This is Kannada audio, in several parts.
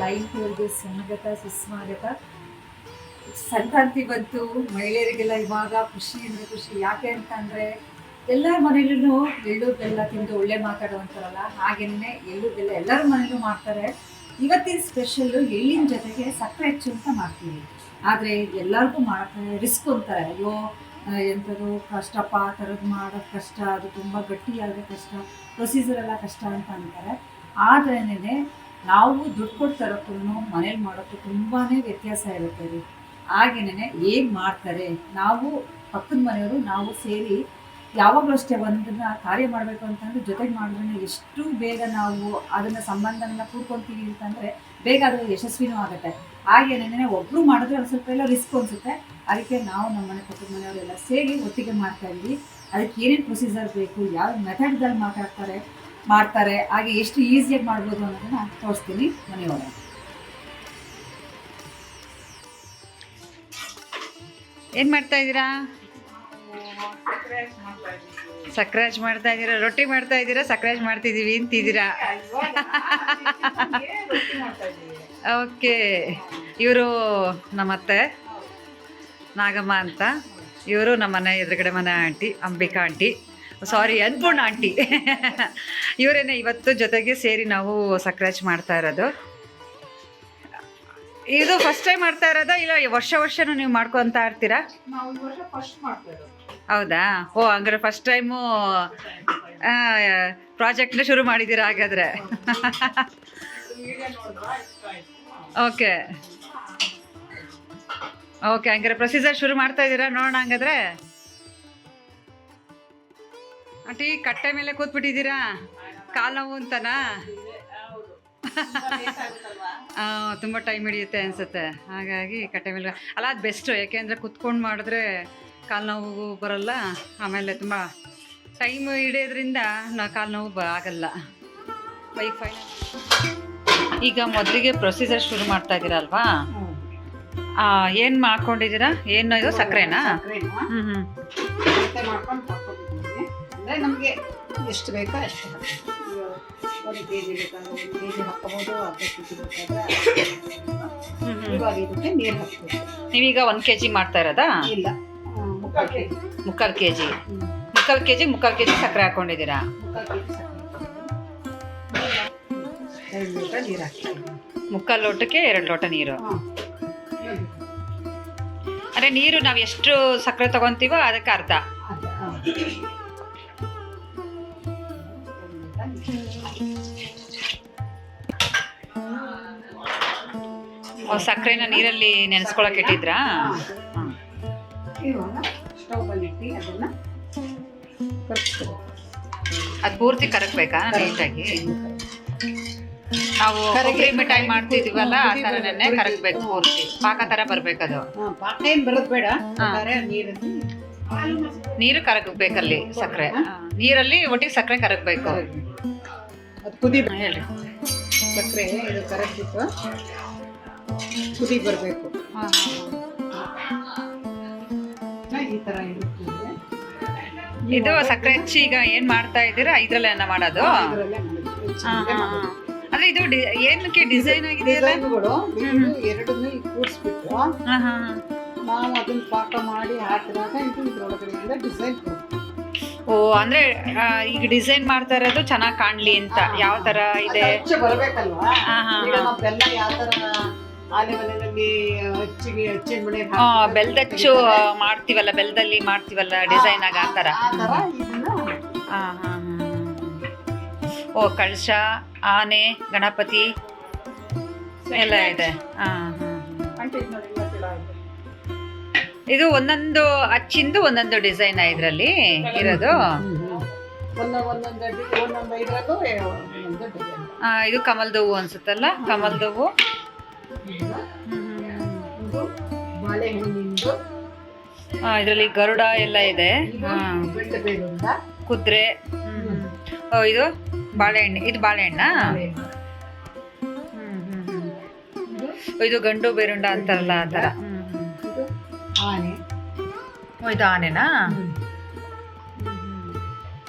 ತಾಯಿಂದಿರಿಗೆ ಸ್ವಾಗತ ಸುಸ್ವಾಗತ. ಸಂಕ್ರಾಂತಿ ಬಂತು, ಮಹಿಳೆಯರಿಗೆಲ್ಲ ಇವಾಗ ಖುಷಿ ಅಂದರೆ ಖುಷಿ. ಯಾಕೆ ಅಂತಂದರೆ ಎಲ್ಲರ ಮನೇಲೂ ಎಳ್ಳು ಬೆಲ್ಲ ತಿಂದು ಒಳ್ಳೆ ಮಾತಾಡುವಂತಾರಲ್ಲ, ಹಾಗೇನೆ ಎಳ್ಳು ಬೆಲ್ಲ ಎಲ್ಲರ ಮನೇಲೂ ಮಾಡ್ತಾರೆ. ಇವತ್ತಿನ ಸ್ಪೆಷಲ್ಲು ಎಳ್ಳಿನ ಜೊತೆಗೆ ಸಕ್ಕರೆ ಹೆಚ್ಚು ಅಂತ ಮಾಡ್ತೀವಿ. ಆದರೆ ಎಲ್ಲರಿಗೂ ಮಾಡ್ತಾರೆ, ರಿಸ್ಕ್ ಅಂತಾರೆ. ಅಯ್ಯೋ ಎಂಥದ್ದು ಕಷ್ಟಪ್ಪ, ಆ ಥರದ್ದು ಮಾಡೋದು ಕಷ್ಟ, ಅದು ತುಂಬ ಗಟ್ಟಿಯಾದರೆ ಕಷ್ಟ, ಪ್ರೊಸೀಜರ್ ಎಲ್ಲ ಕಷ್ಟ ಅಂತ ಅಂತಾರೆ. ಆದ್ರೇ ನಾವು ದುಡ್ಡು ಕೊಟ್ಟು ತರೋಕ್ಕೂ ಮನೇಲಿ ಮಾಡೋಕ್ಕೂ ತುಂಬಾ ವ್ಯತ್ಯಾಸ ಇರುತ್ತೆ ರೀ. ಹಾಗೇನೆ ಹೇಗೆ ಮಾಡ್ತಾರೆ, ನಾವು ಪಕ್ಕದ ಮನೆಯವರು ನಾವು ಸೇರಿ ಯಾವಾಗಲೂ ಅಷ್ಟೇ ಒಂದನ್ನು ಕಾರ್ಯ ಮಾಡಬೇಕು ಅಂತಂದರೆ ಜೊತೆಗೆ ಮಾಡಿದ್ರೆ ಎಷ್ಟು ಬೇಗ ನಾವು ಅದನ್ನು ಸಂಬಂಧನ ಕೂಡ್ಕೊತೀವಿ ಅಂತಂದರೆ ಬೇಗ ಅದು ಯಶಸ್ವಿನೂ ಆಗುತ್ತೆ. ಹಾಗೇನೆ ಒಬ್ಬರು ಮಾಡಿದ್ರೆ ಒಂದು ಸ್ವಲ್ಪ ಎಲ್ಲ ರಿಸ್ಕ್ ಅನಿಸುತ್ತೆ. ಅದಕ್ಕೆ ನಾವು ನಮ್ಮ ಮನೆ ಪಕ್ಕದ ಮನೆಯವರೆಲ್ಲ ಸೇರಿ ಒಟ್ಟಿಗೆ ಮಾಡ್ತಾಯಿದ್ವಿ. ಅದಕ್ಕೆ ಏನೇನು ಪ್ರೊಸೀಜರ್ ಬೇಕು, ಯಾವ ಮೆಥಡ್ದಲ್ಲಿ ಮಾಡ್ತಾರೆ, ಹಾಗೆ ಎಷ್ಟು ಈಸಿಯಾಗಿ ಮಾಡ್ಬೋದು ಅನ್ನೋದನ್ನು ತೋರಿಸ್ತೀನಿ ಮನೆಯೊಳಗೆ. ಏನು ಮಾಡ್ತಾ ಇದ್ದೀರಾ? ಸಕ್ರಾಜ್ ಮಾಡ್ತಾ ಇದ್ದೀರಾ, ರೊಟ್ಟಿ ಮಾಡ್ತಾ ಇದ್ದೀರಾ, ಸಕ್ರಾಜ್ ಮಾಡ್ತಿದ್ದೀವಿ ಅಂತಿದ್ದೀರಾ? ಓಕೆ. ಇವರು ನಮ್ಮತ್ತೆ ನಾಗಮ್ಮ ಅಂತ. ಇವರು ನಮ್ಮ ಮನೆ ಎದುರುಗಡೆ ಮನೆ ಆಂಟಿ, ಅಂಬಿಕಾ ಆಂಟಿ, ಸಾರಿ ಅನ್ನಪೂರ್ಣ ಆಂಟಿ. ಇವರೇನೆ ಇವತ್ತು ಜೊತೆಗೆ ಸೇರಿ ನಾವು ಸಕ್ರಾಜ್ ಮಾಡ್ತಾ ಇರೋದು. ಇದು ಫಸ್ಟ್ ಟೈಮ್ ಮಾಡ್ತಾ ಇರೋದಾ ಇಲ್ಲ ವರ್ಷನೂ ನೀವು ಮಾಡ್ಕೊತ ಇರ್ತೀರಾ? ಹೌದಾ? ಓ, ಹಂಗಾರೆ ಫಸ್ಟ್ ಟೈಮು ಪ್ರಾಜೆಕ್ಟ್ನ ಶುರು ಮಾಡಿದ್ದೀರಾ ಹಾಗಾದರೆ. ಓಕೆ ಓಕೆ, ಹಂಗಾರೆ ಪ್ರೊಸೀಜರ್ ಶುರು ಮಾಡ್ತಾ ಇದ್ದೀರಾ? ನೋಡೋಣ ಹಂಗಾದ್ರೆ. ಆಂಟಿ ಕಟ್ಟೆ ಮೇಲೆ ಕೂತ್ಬಿಟ್ಟಿದ್ದೀರಾ, ಕಾಲು ನೋವು ಅಂತನಾ? ತುಂಬ ಟೈಮ್ ಹಿಡಿಯುತ್ತೆ ಅನಿಸುತ್ತೆ, ಹಾಗಾಗಿ ಕಟ್ಟೆ ಮೇಲೆ. ಅಲ್ಲ, ಅದು ಬೆಸ್ಟು, ಯಾಕೆಂದರೆ ಕುತ್ಕೊಂಡು ಮಾಡಿದ್ರೆ ಕಾಲು ನೋವು ಬರೋಲ್ಲ, ಆಮೇಲೆ ತುಂಬ ಟೈಮ್ ಹಿಡಿಯೋದ್ರಿಂದ ಕಾಲು ನೋವು ಆಗಲ್ಲ. ಈಗ ಮೊದಲಿಗೆ ಪ್ರೊಸೀಜರ್ ಶುರು ಮಾಡ್ತಾ ಇದ್ದೀರಲ್ವಾ? ಏನು ಮಾಡ್ಕೊಂಡಿದ್ದೀರಾ? ಏನು ಇದು ಸಕ್ಕರೆನಾ? ನಮಗೆ ಎಷ್ಟು ಬೇಕೋ ಅಷ್ಟು 1 kg ಬೇಕಾದ್ರೆ 1 kg ಹಾಕ್ಕೋಬೋದು, ಅರ್ಧ kg ಬೇಕಾದ್ರೆ ಇವಾಗ ಇದಕ್ಕೆ ನೀರು ಹಾಕ್ಬೇಕು. ನೀವೀಗ 1 kg ಮಾಡ್ತಾ ಇರೋದಾ? ಇಲ್ಲ, ಮುಕ್ಕಾಲು ಕೆ ಜಿ ಸಕ್ಕರೆ ಹಾಕ್ಕೊಂಡಿದ್ದೀರಾ? 2 ಲೋಟ ನೀರು ಹಾಕ್ತೀವಿ. ಮುಕ್ಕಾಲು ಲೋಟಕ್ಕೆ 2 ಲೋಟ ನೀರು. ಅಂದರೆ ನೀರು ನಾವು ಎಷ್ಟು ಸಕ್ಕರೆ ತೊಗೊತೀವೋ ಅದಕ್ಕೆ ಅರ್ಧ. ಸಕ್ಕರೆನ ನೀರಲ್ಲಿ ನೆನೆಸ್ಕೊಳಕ್ಕೆ ಇಟ್ಟಿದ್ರಾ? ಅದು ಪೂರ್ತಿ ಕರಗಬೇಕಾ ನೀಟಾಗಿ? ನಾವು ಕೊಬ್ಬರಿ ಮಿಠಾಯಿ ಮಾಡ್ತಿದೀವಲ್ಲ ಆ ಥರನೇ ಕರಗಬೇಕು, ಪೂರ್ತಿ ಪಾಕ ಥರ ಬರಬೇಕದು. ಪಾಕ ಏನು ಬರೋದು ಬೇಡ, ನೀರು ಕರಗಬೇಕಲ್ಲಿ, ಸಕ್ಕರೆ ನೀರಲ್ಲಿ ಒಟ್ಟಿಗೆ ಸಕ್ಕರೆ ಕರಗಬೇಕು. ಅದು ಕುದಿ ಹೇಳ್ರಿ, ಸಕ್ಕರೆ ಇದು ಕರಗಿಬಿಟ್ಟು ಕುದಿ ಬರಬೇಕು. ಈ ಥರ ಇರುತ್ತೆ. ಇದು ಸಕ್ಕರೆ ಹೆಚ್ಚಿ ಈಗ ಏನು ಮಾಡ್ತಾ ಇದ್ದೀರಾ? ಇದರಲ್ಲೇನ ಮಾಡೋದು? ಅಂದ್ರೆ ಇದು ಏನಕ್ಕೆ ಡಿಸೈನ್ ಆಗಿದೆಯಲ್ಲ? ಎರಡನ್ನೂ ಕೂಡಿಸ್ಬಿಟ್ಟು ನಾವು ಅದನ್ನ ಪಾಕ ಮಾಡಿ ಹಾಕಿದಾಗ ಇದು ಇದ್ರೊಳಗಡೆಯಿಂದ ಡಿಸೈನ್. ಓ, ಅಂದ್ರೆ ಈಗ ಡಿಸೈನ್ ಮಾಡ್ತಾ ಇರೋದು ಚೆನ್ನಾಗಿ ಕಾಣ್ಲಿ ಅಂತ. ಯಾವ ತರ ಇದೆ ಬರಬೇಕಲ್ವಾ? ಬೆಲ್ಲ ಯಾವ ತರ ಆಲೆ ಮನೆಯಲ್ಲಿ ಹಚ್ಚಿನ ಮನೆ ಬೆಲ್ದಚ್ಚು ಮಾಡ್ತೀವಲ್ಲ, ಬೆಲ್ದಲ್ಲಿ ಮಾಡ್ತೀವಲ್ಲ ಡಿಸೈನ್ ಆಗ ಆ ಥರ. ಓ, ಕಳಶ, ಆನೆ, ಗಣಪತಿ ಎಲ್ಲ ಇದೆ. ಇದು ಒಂದೊಂದು ಅಚ್ಚಿಂದು ಒಂದೊಂದು ಡಿಸೈನ್ ಇದರಲ್ಲಿ ಇರೋದು. ಇದು ಕಮಲ್ದ ಹೂವು ಅನ್ಸುತ್ತಲ್ಲ, ಕಮಲ್ದ ಹೂವು. ಇದರಲ್ಲಿ ಗರುಡ ಎಲ್ಲ ಇದೆ, ಕುದುರೆ. ಇದು ಬಾಳೆಹಣ್ಣು, ಇದು ಬಾಳೆಹಣ್ಣ. ಇದು ಗಂಡು ಬೇರುಂಡ ಅಂತಾರಲ್ಲ ಆ ಥರ. ಇದು ಆನೆನಾ?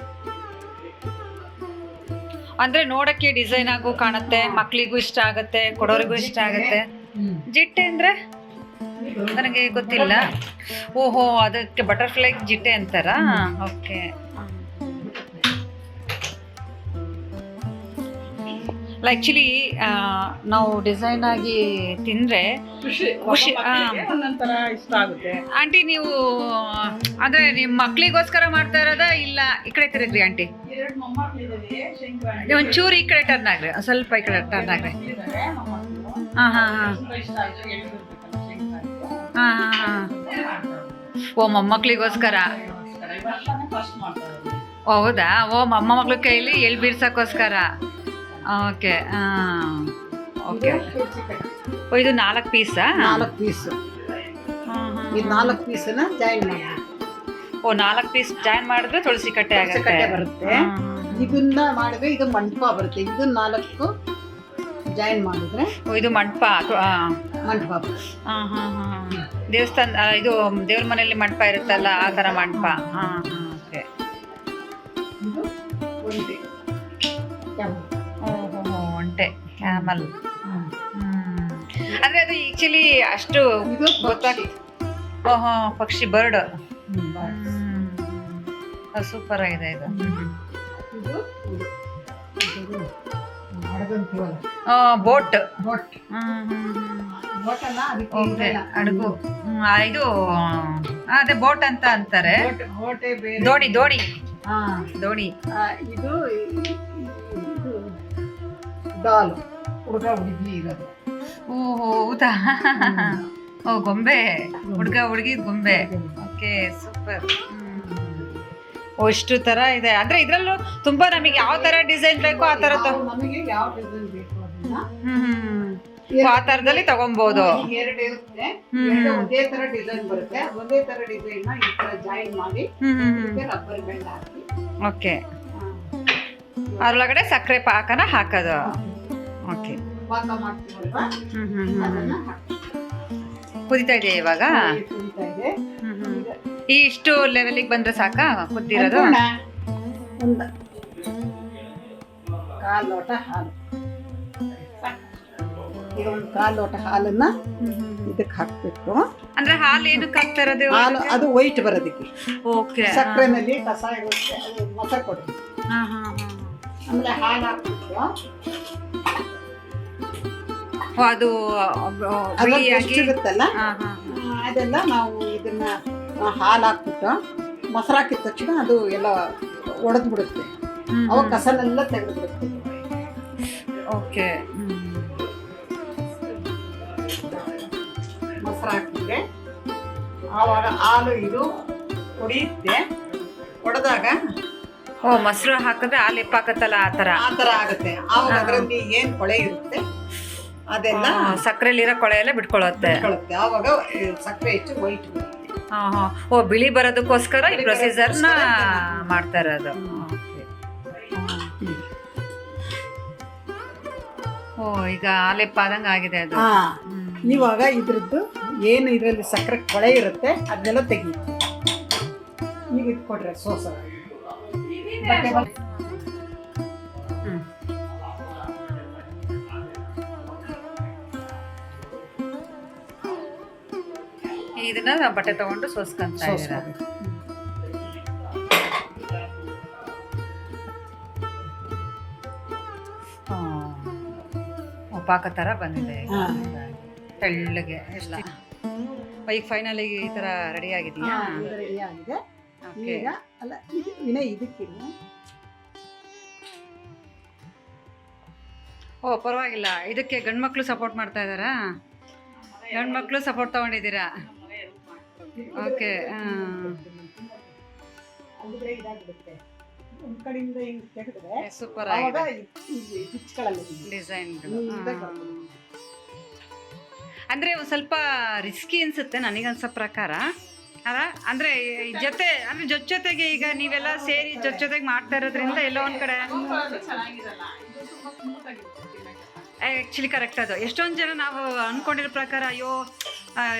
ಅಂದ್ರೆ ನೋಡಕ್ಕೆ ಡಿಸೈನ್ ಆಗು ಕಾಣುತ್ತೆ, ಮಕ್ಳಿಗೂ ಇಷ್ಟ ಆಗತ್ತೆ, ಕೊಡೋರಿಗೂ ಇಷ್ಟ ಆಗತ್ತೆ. ಜಿಟ್ಟೆ ಅಂದ್ರೆ ನನಗೆ ಗೊತ್ತಿಲ್ಲ. ಓಹೋ, ಅದಕ್ಕೆ ಬಟರ್ಫ್ಲೈ ಜಿಟ್ಟೆ ಅಂತಾರ. ಓಕೆ. ಆಕ್ಚುಲಿ ನಾವು ಡಿಸೈನ್ ಆಗಿ ತಿಂದ್ರೆ ಖುಷಿ. ಒಂದೊಂಥರ ಇಷ್ಟ ಆಗುತ್ತೆ. ಆಂಟಿ ನೀವು ಅಂದ್ರೆ ನಿಮ್ಮ ಮಕ್ಳಿಗೋಸ್ಕರ ಮಾಡ್ತಾ ಇರೋದಾ ಇಲ್ಲ ಈ ಕಡೆ ತಿರುಗ್ರಿ ಆಂಟಿ? 2 ಮೊಮ್ಮಕ್ಕಳಿದ್ದಾರೆ. ಶಂಕರ ನೀವು ಒಂಚೂರು ಈ ಕಡೆ ಟರ್ನ್ ಆಗ್ರಿ, ಸ್ವಲ್ಪ ಈ ಕಡೆ ಟರ್ನ್ ಆಗ್ರಿ. ಇದ್ದಾರೆ ಮೊಮ್ಮಕ್ಕಳು. ಹಾಂ ಹಾಂ ಹಾಂ ತುಂಬಾ ಇಷ್ಟ ಆಯ್ತು. ಎಳ್ಳಿರ್ಬೇಕಲ್ಲ ಶಂಕರ. ಹಾಂ ಹಾಂ ಹಾಂ. ಓ, ಮೊಮ್ಮಕ್ಳಿಗೋಸ್ಕರ. ಇವತ್ತಾನೆ ಫಸ್ಟ್ ಮಾಡ್ತಾ ಇರೋದು. ಹೌದಾ? ಓ, ಮೊಮ್ಮಕ್ಳ ಕೈಲಿ ಎಳ್ ಬೀರ್ಸಕ್ಕೋಸ್ಕರ. ಓಕೆ. ಹಾಂ, ಓಕೆ. ಓ, ಇದು 4 ಪೀಸಾ? 4 ಪೀಸ್. ಈ 4 ಪೀಸನ್ನ ಜಾಯಿನ್ ಮಾಡಿ. ಓ, 4 ಪೀಸ್ ಜಾಯಿನ್ ಮಾಡಿದ್ರೆ ತುಳಸಿ ಕಟ್ಟೆ ಆಗುತ್ತೆ. ಕಟ್ಟೆ ಬರುತ್ತೆ. ಇದನ್ನ ಮಾಡಿದ್ರೆ ಇದು ಮಂಟಪ ಬರುತ್ತೆ. ಇದು 4 ಜಾಯಿನ್ ಮಾಡಿದ್ರೆ ಓ, ಇದು ಮಂಟಪ. ಮಂಟಪ ಬರುತ್ತೆ. ಹಾಂ ಹಾಂ ಹಾಂ. ದೇವಸ್ಥಾನ ಇದು ದೇವ್ರ ಮನೆಯಲ್ಲಿ ಮಂಟಪ ಇರುತ್ತಲ್ಲ, ಆ ಥರ ಮಂಟಪ. ಹಾಂ ಹಾಂ. ಓಕೆ. ಇದು ಒಂಟಿ. ಓಹೋ, ಒಂಟೆ, ಕ್ಯಾಮಲ್. ಅಂದ್ರೆ ಅದು ಆಕ್ಚುಲಿ ಅಷ್ಟು ಇದು ಗೊತ್ತಾಗ. ಓಹೋ, ಪಕ್ಷಿ, ಬರ್ಡ್. ಸೂಪರ್ ಆಗಿದೆ ಇದು. ಇದು ಹಡಗಂತೀವಲ್ಲ, ಬೋಟ್. ಬೋಟ್. ಬೋಟಲ್ಲ, ಅದಕ್ಕೆ ಓಕೆ, ಇದೆಲ್ಲ. ಹಡಗು. ಇದು ಅದೇ ಬೋಟ್ ಅಂತ ಅಂತಾರೆ. ಬೋಟೆ ಬೇರೆ. ದೋಣಿ, ದೋಣಿ, ಹಾ. ದೋಣಿ. ಇದು ಡಾಲ್, ಹುಡುಗ ಹುಡುಗಿ ಇರೋದು. ಓಹೋ, ಹೌದಾ? ಓ, ಗೊಂಬೆ, ಹುಡುಗ ಹುಡುಗಿ ಗೊಂಬೆ. Okay, super. ಓ, ಇಷ್ಟು ತರ ಇದೆ. ಅಂದ್ರೆ ಇದ್ರಲ್ಲೂ ತುಂಬಾ ನಮಗೆ ಯಾವ ತರ ಡಿಸೈನ್ ಬೇಕೋ ಆ ತರ ನಮಗೆ ಯಾವ ಡಿಸೈನ್ ಬೇಕು ಅದನ್ನ ಆ ತರದಲ್ಲಿ ತಗೊಬಹುದು. ಈಗ 2 ಇರುತ್ತೆ. 2 ಒಂದೇ ತರ ಡಿಸೈನ್ ಬರುತ್ತೆ. ಒಂದೇ ತರ ಡಿಸೈನ್ ನ ಈ ತರ ಜಾಯಿನ್ ಮಾಡಿ ರಬ್ಬರ್ ಬ್ಯಾಂಡ್ ಹಾಕಿ. ಓಕೆ. ಅದ್ರೊಳಗಡೆ ಸಕ್ಕರೆ ಪಾಕನ ಹಾಕೋದು. ಓಕೆ. ಪಾಕ ಮಾಡ್ತೀವಲ್ವಾ, ಅದನ್ನ ಹಾಕಿ. ಕುದಿತಾ ಇದೆಯಾ ಇವಾಗ? ಕುದಿತಾ ಇದೆ. ಈ ಇಷ್ಟು ಲೆವೆಲಿಗೆ ಬಂದ್ರೆ ಸಾಕಾ ಕುದ್ದಿರೋದು? ಒಂದು 1/4 ಲೋಟ ಹಾಲು. ಈಗ ಒಂದು 1/4 ಲೋಟ ಹಾಲನ್ನ ಇದಕ್ಕೆ ಹಾಕ್ಬೇಕು. ಅಂದ್ರೆ ಹಾಲು ಏನಕ್ಕೆ ಹಾಕ್ತಾ ಇರೋದು? ಹಾಲು ಅದು ವೈಟ್ ಬರೋದಕ್ಕೆ. ಓಕೆ. ಸಕ್ಕರೆನಲ್ಲಿ ಕಸ ಇರುತ್ತೆ, ಅದು ಮೊಸರು ಕೊಡಿ. ಆಮೇಲೆ ಹಾಲು ಹಾಕ್ಬಿಟ್ಟು ಅದು ಇರುತ್ತಲ್ಲ, ಅದೆಲ್ಲ ನಾವು ಇದನ್ನ ಹಾಲು ಹಾಕ್ಬಿಟ್ಟು ಮೊಸರು ಹಾಕಿದ ತಕ್ಷಣ ಅದು ಎಲ್ಲ ಒಡೆದು ಬಿಡುತ್ತೆ. ಅವಾಗ ಕಸನೆಲ್ಲ ತೆಗೆದು ಬಿಡುತ್ತೆ. ಓಕೆ. ಮೊಸರು ಹಾಕಿದ್ರೆ ಆವಾಗ ಹಾಲು ಇದು ಹೊಡೆಯುತ್ತೆ. ಹೊಡೆದಾಗ ಓ, ಮೊಸರು ಹಾಕಿದ್ರೆ ಹಾಲು ಎಪ್ಪಾಕತ್ತಲ್ಲ, ಆ ಥರ ಆಗುತ್ತೆ. ಆವಾಗ ಅದರಲ್ಲಿ ಏನು ಕೊಳೆ ಇರುತ್ತೆ ಅದೆಲ್ಲ ಸಕ್ಕರೆಲಿರೋ ಕೊಳೆ ಎಲ್ಲ ಬಿಟ್ಕೊಳ್ಳುತ್ತೆ. ಆವಾಗ ಸಕ್ಕರೆ ಹೆಚ್ಚು ವೈಟ್ ಬರುತ್ತೆ. ಓ, ಬಿಳಿ ಬರೋದಕ್ಕೋಸ್ಕರ ಈ ಪ್ರೊಸೀಜರ್ನ ಮಾಡ್ತಾ ಇರೋದು. ಓ, ಈಗ ಹಾಲೆಪ್ಪ ಆದಂಗೆ ಆಗಿದೆ ಅದು. ಇವಾಗ ಇದ್ರದ್ದು ಏನು ಇದರಲ್ಲಿ ಸಕ್ಕರೆ ಕೊಳೆ ಇರುತ್ತೆ ಅದನ್ನೆಲ್ಲ ತೆಗಿ. ಈಗ ಇಟ್ಕೊಡ್ರೆ ಸೋಸ ಇದನ್ನ ಬಟ್ಟೆ ತಗೊಂಡು ಸೋಸ್ಕೊಂತ ಇದ್ದೀರಾ? ಪಾಕ ಥರ ಬಂದಿದೆ ತೆಳ್ಳಗೆ ಎಲ್ಲ. ಈಗ ಫೈನಲ್ ಈ ಥರ ರೆಡಿ ಆಗಿದೆಯಾ? ರೆಡಿ ಆಗಿದೆ. ಈಗ ಅಲ್ಲ ವಿನಯ್ ಇದಕ್ಕಿಲ್ಲ. ಓ, ಪರವಾಗಿಲ್ಲ. ಇದಕ್ಕೆ ಗಂಡು ಮಕ್ಕಳು ಸಪೋರ್ಟ್ ಮಾಡ್ತಾ ಇದ್ದಾರಾ? ಗಂಡು ಮಕ್ಕಳು ಸಪೋರ್ಟ್ ತಗೊಂಡಿದ್ದೀರಾ? ಓಕೆ. ಸೂಪರ್ ಆಗಿದೆ ಡಿಸೈನ್. ಅಂದರೆ ಒಂದು ಸ್ವಲ್ಪ ರಿಸ್ಕಿ ಅನಿಸುತ್ತೆ ನನಗನ್ಸೋ ಪ್ರಕಾರ ಅಲ್ಲ. ಅಂದರೆ ಜೊತೆಗೆ ಈಗ ನೀವೆಲ್ಲ ಸೇರಿ ಜೊತೆಗೆ ಮಾಡ್ತಾ ಇರೋದ್ರಿಂದ ಎಲ್ಲೋ ಒಂದು ಕಡೆ ಆ್ಯಕ್ಚುಲಿ ಕರೆಕ್ಟ್. ಅದು ಎಷ್ಟೊಂದು ಜನ ನಾವು ಅಂದ್ಕೊಂಡಿರೋ ಪ್ರಕಾರ ಅಯ್ಯೋ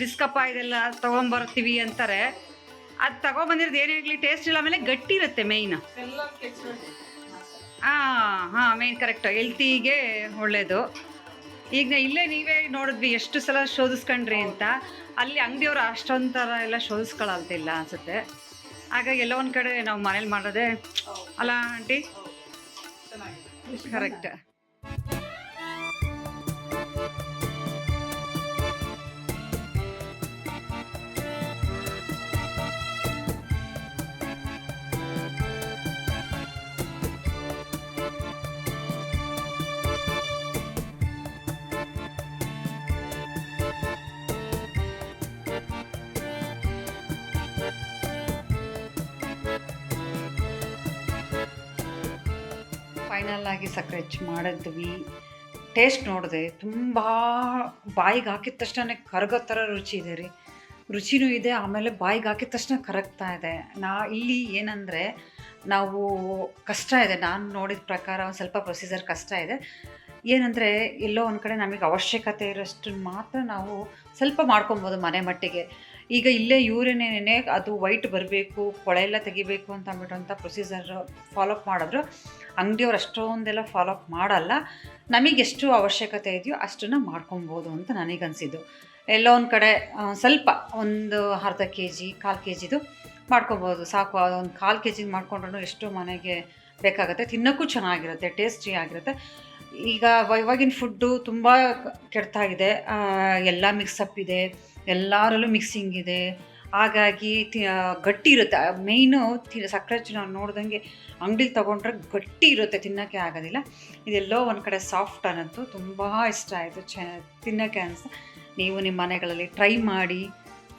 ರಿಸ್ಕ್ ಅಪ್ಪ ಇದೆಲ್ಲ ತೊಗೊಂಬರ್ತೀವಿ ಅಂತಾರೆ. ಅದು ತಗೊಬಂದಿರೋದು ಏನೇ ಆಗಲಿ ಟೇಸ್ಟ್ ಇಲ್ಲ, ಆಮೇಲೆ ಗಟ್ಟಿ ಇರುತ್ತೆ ಮೇಯ್ನ್. ಹಾಂ ಮೇನ್ ಕರೆಕ್ಟ್, ಹೆಲ್ತಿಗೆ ಒಳ್ಳೆಯದು. ಈಗ ಇಲ್ಲೇ ನೀವೇ ನೋಡಿದ್ವಿ ಎಷ್ಟು ಸಲ ಶೋಧಿಸ್ಕೊಂಡ್ರಿ ಅಂತ, ಅಲ್ಲಿ ಅಂಗಡಿಯವರು ಅಷ್ಟೊಂದು ಥರ ಎಲ್ಲ ಶೋಧಿಸ್ಕೊಳ್ಳಲ್ತಿಲ್ಲ ಅನಿಸುತ್ತೆ. ಹಾಗಾಗಿ ಎಲ್ಲ ಒಂದು ಕಡೆ ನಾವು ಮನೇಲಿ ಮಾಡೋದೇ ಅಲ್ಲ ಆಂಟಿ? ಚೆನ್ನಾಗಿದೆ. ಕರೆಕ್ಟ್. ಫೈನಲ್ ಆಗಿ ಸಕ್ಕರೆ ಹೆಚ್ಚು ಮಾಡಿದ್ವಿ. ಟೇಸ್ಟ್ ನೋಡಿದೆ, ತುಂಬ ಬಾಯಿಗೆ ಹಾಕಿದ ತಕ್ಷಣ ಕರಗೋ ಥರ ರುಚಿ ಇದೆ ರೀ. ರುಚಿನೂ ಇದೆ, ಆಮೇಲೆ ಬಾಯಿಗೆ ಹಾಕಿದ ತಕ್ಷಣ ಕರಗ್ತಾ ಇದೆ. ಇಲ್ಲಿ ಏನಂದರೆ ನಾವು ಕಷ್ಟ ಇದೆ, ನಾನು ನೋಡಿದ ಪ್ರಕಾರ ಒಂದು ಸ್ವಲ್ಪ ಪ್ರೊಸೀಜರ್ ಕಷ್ಟ ಇದೆ. ಏನಂದರೆ ಎಲ್ಲೋ ಒಂದು ಕಡೆ ನಮಗೆ ಅವಶ್ಯಕತೆ ಇರೋಷ್ಟು ಮಾತ್ರ ನಾವು ಸ್ವಲ್ಪ ಮಾಡ್ಕೊಬೋದು ಮನೆ ಮಟ್ಟಿಗೆ. ಈಗ ಇಲ್ಲೇ ಯೂರಿನೇನೆ ಅದು ವೈಟ್ ಬರಬೇಕು, ಕೊಳೆ ಎಲ್ಲ ತೆಗಿಬೇಕು ಅಂತ ಅಂದ್ಬಿಟ್ಟು ಅಂತ ಪ್ರೊಸೀಜರ್ ಫಾಲೋಅಪ್ ಮಾಡಿದ್ರು. ಅಂಗಡಿಯವ್ರು ಅಷ್ಟೊಂದೆಲ್ಲ ಫಾಲೋಅಪ್ ಮಾಡಲ್ಲ. ನಮಗೆಷ್ಟು ಅವಶ್ಯಕತೆ ಇದೆಯೋ ಅಷ್ಟನ್ನು ಮಾಡ್ಕೊಬೋದು ಅಂತ ನನಗನ್ಸಿದ್ದು. ಎಲ್ಲೋ ಒಂದು ಕಡೆ ಸ್ವಲ್ಪ ಒಂದು ಅರ್ಧ ಕೆ ಜಿ 1/4 ಕೆ ಜಿದು ಮಾಡ್ಕೊಬೋದು ಸಾಕು. ಒಂದು 1/4 ಕೆ ಜಿಗೆ ಮಾಡ್ಕೊಂಡ್ರೂ ಎಷ್ಟು ಮನೆಗೆ ಬೇಕಾಗುತ್ತೆ, ತಿನ್ನೋಕ್ಕೂ ಚೆನ್ನಾಗಿರುತ್ತೆ, ಟೇಸ್ಟಿ ಆಗಿರುತ್ತೆ. ಈಗ ಇವಾಗಿನ ಫುಡ್ಡು ತುಂಬ ಕೆಡ್ತಾಗಿದೆ, ಎಲ್ಲ ಮಿಕ್ಸಪ್ ಇದೆ, ಎಲ್ಲರಲ್ಲೂ ಮಿಕ್ಸಿಂಗ್ ಇದೆ. ಹಾಗಾಗಿ ಗಟ್ಟಿ ಇರುತ್ತೆ. ಮೇಯ್ನು ಸಕ್ಕರೆ ನಾವು ನೋಡ್ದಂಗೆ ಅಂಗಡಿಲಿ ತೊಗೊಂಡ್ರೆ ಗಟ್ಟಿ ಇರುತ್ತೆ, ತಿನ್ನೋಕ್ಕೆ ಆಗೋದಿಲ್ಲ. ಇದೆಲ್ಲೋ ಒಂದು ಕಡೆ ಸಾಫ್ಟ್ ಅನ್ನೋದು ತುಂಬ ಇಷ್ಟ ಆಯಿತು, ತಿನ್ನೋಕ್ಕೆ ಅನಿಸ್ತು. ನೀವು ನಿಮ್ಮ ಮನೆಗಳಲ್ಲಿ ಟ್ರೈ ಮಾಡಿ,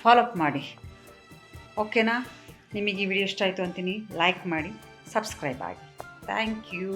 ಫಾಲೋಅಪ್ ಮಾಡಿ. ಓಕೆನಾ? ನಿಮಗೆ ಈ ವಿಡಿಯೋ ಇಷ್ಟ ಆಯಿತು ಅಂತೀನಿ, ಲೈಕ್ ಮಾಡಿ, ಸಬ್ಸ್ಕ್ರೈಬ್ ಆಗಿ. Thank you.